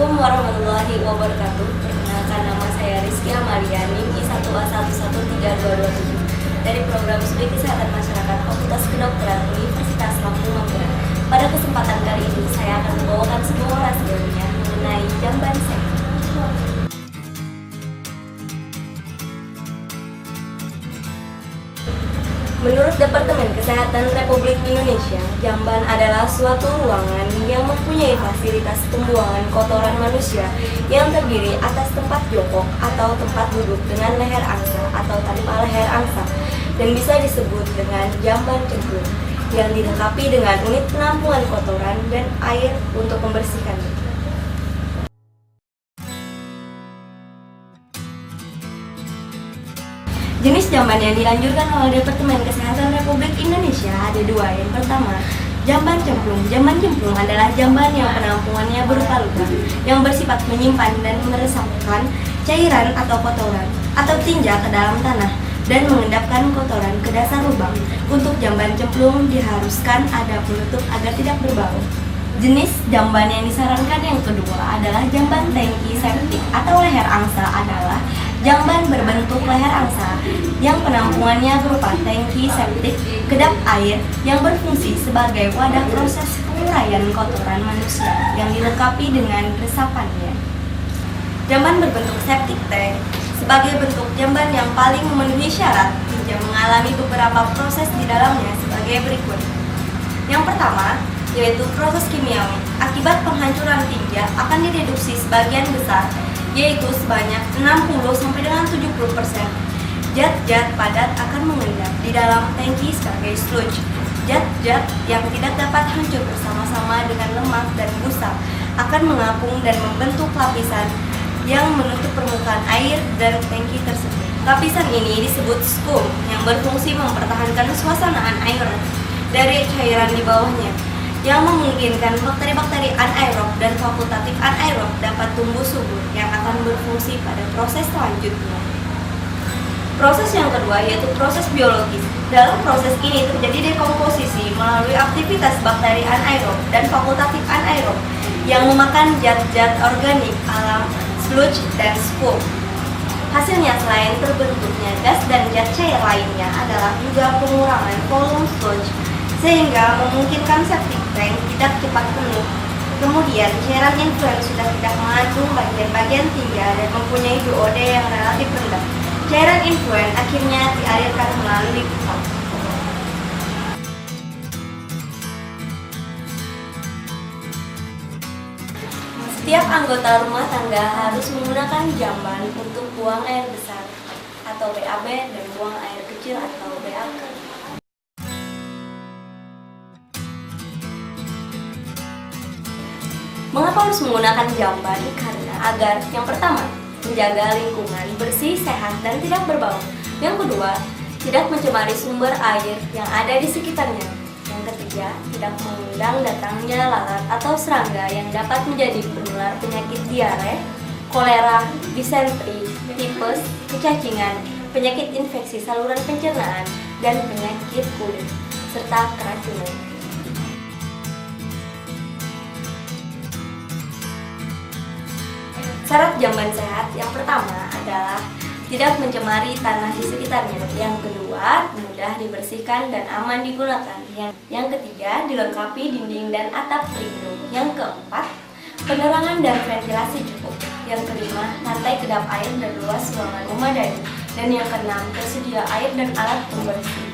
Assalamualaikum warahmatullahi wabarakatuh. Perkenalkan, nama saya Rizky Amalia, NIM I1A11322 dari Program Studi Kesehatan Masyarakat Fakultas Kedokteran Universitas Lampung Mangkurat. Pada kesempatan kali ini, saya akan membawakan sebuah orasi ilmiah mengenai jamban sehat. Menurut Departemen Kesehatan Republik Indonesia, jamban adalah suatu ruangan yang mempunyai fasilitas pembuangan kotoran manusia yang terdiri atas tempat jongkok atau tempat duduk dengan leher angsa atau tanpa leher angsa, dan bisa disebut dengan jamban cemplung, yang dilengkapi dengan unit penampungan kotoran dan air untuk membersihkannya. Jenis jamban yang dianjurkan oleh Departemen Kesehatan Republik Indonesia ada dua. Yang pertama, jamban cemplung. Jamban cemplung adalah jamban yang penampungannya berupa lubang yang bersifat menyimpan dan meresapkan cairan atau kotoran atau tinja ke dalam tanah dan mengendapkan kotoran ke dasar lubang. Untuk jamban cemplung diharuskan ada penutup agar tidak berbau. Jenis jamban yang disarankan yang kedua adalah jamban tangki septik atau leher angsa adalah jamban berbentuk leher angsa yang penampungannya berupa tangki septik kedap air yang berfungsi sebagai wadah proses penguraian kotoran manusia yang dilengkapi dengan resapannya. Jamban berbentuk septic tank sebagai bentuk jamban yang paling memenuhi syarat tinja mengalami beberapa proses di dalamnya sebagai berikut. Yang pertama, yaitu proses kimiawi. Akibat penghancuran tinja akan direduksi sebagian besar, yaitu sebanyak 60-70%. Zat-zat padat akan mengendap di dalam tangki sebagai sludge. Zat-zat yang tidak dapat hancur bersama-sama dengan lemak dan busa akan mengapung dan membentuk lapisan yang menutup permukaan air dan tangki tersebut. Lapisan ini disebut skum yang berfungsi mempertahankan suasana anaerob dari cairan di bawahnya, yang memungkinkan bakteri-bakteri anaerob dan fakultatif anaerob dapat tumbuh subur yang akan berfungsi pada proses selanjutnya. Proses yang kedua yaitu proses biologis. Dalam proses ini terjadi dekomposisi melalui aktivitas bakteri anaerob dan fakultatif anaerob yang memakan zat-zat organik alam, sludge, dan skum. Hasilnya selain terbentuknya gas dan zat cair lainnya adalah juga pengurangan volume sludge, sehingga memungkinkan septic tank tidak cepat penuh. Kemudian cairan influent sudah tidak mengandung bagian-bagian tinja dan mempunyai DOD yang relatif rendah. Cairan influent akhirnya dialirkan melalui pipa. Setiap anggota rumah tangga harus menggunakan jamban untuk buang air besar atau BAB dan buang air kecil atau BAK. Mengapa harus menggunakan jamban? Karena agar yang pertama, menjaga lingkungan bersih, sehat, dan tidak berbau. Yang kedua, tidak mencemari sumber air yang ada di sekitarnya. Yang ketiga, tidak mengundang datangnya lalat atau serangga yang dapat menjadi penular penyakit diare, kolera, disentri, tipes, kecacingan, penyakit infeksi saluran pencernaan, dan penyakit kulit, serta keracunan. Syarat jamban sehat yang pertama adalah tidak mencemari tanah di sekitarnya. Yang kedua, mudah dibersihkan dan aman digunakan. Yang ketiga, dilengkapi dinding dan atap pelindung. Yang keempat, penerangan dan ventilasi cukup. Yang kelima, lantai kedap air dan luas ruangan memadai. Dan yang keenam, tersedia air dan alat pembersih.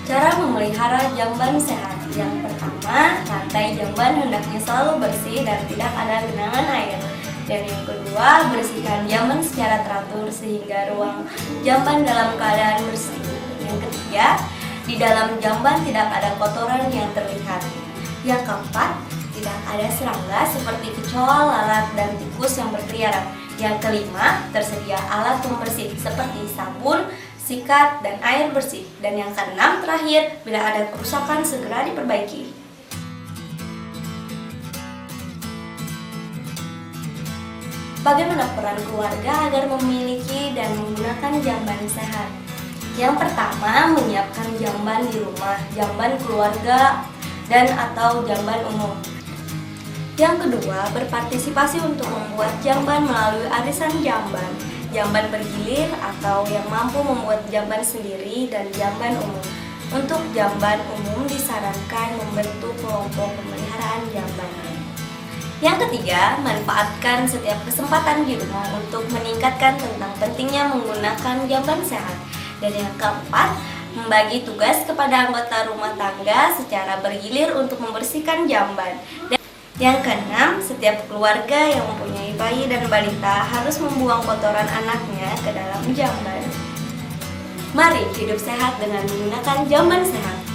Cara memelihara jamban sehat. Yang pertama, lantai jamban hendaknya selalu bersih dan tidak ada genangan air. Dan yang kedua, bersihkan jamban secara teratur sehingga ruang jamban dalam keadaan bersih. Yang ketiga, di dalam jamban tidak ada kotoran yang terlihat. Yang keempat, tidak ada serangga seperti kecoa, lalat, dan tikus yang berkeliaran. Yang kelima, tersedia alat pembersih seperti sabun, sikat, dan air bersih. Dan yang keenam terakhir, bila ada kerusakan segera diperbaiki. Bagaimana peran keluarga agar memiliki dan menggunakan jamban sehat? Yang pertama, menyiapkan jamban di rumah, jamban keluarga dan atau jamban umum. Yang kedua, berpartisipasi untuk membuat jamban melalui arisan jamban, jamban bergilir atau yang mampu membuat jamban sendiri dan jamban umum. Untuk jamban umum disarankan membentuk kelompok pemeliharaan jamban. Yang ketiga, manfaatkan setiap kesempatan di rumah untuk meningkatkan tentang pentingnya menggunakan jamban sehat. Dan yang keempat, membagi tugas kepada anggota rumah tangga secara bergilir untuk membersihkan jamban. Dan yang keenam, setiap keluarga yang mempunyai bayi dan balita harus membuang kotoran anaknya ke dalam jamban. Mari hidup sehat dengan menggunakan jamban sehat.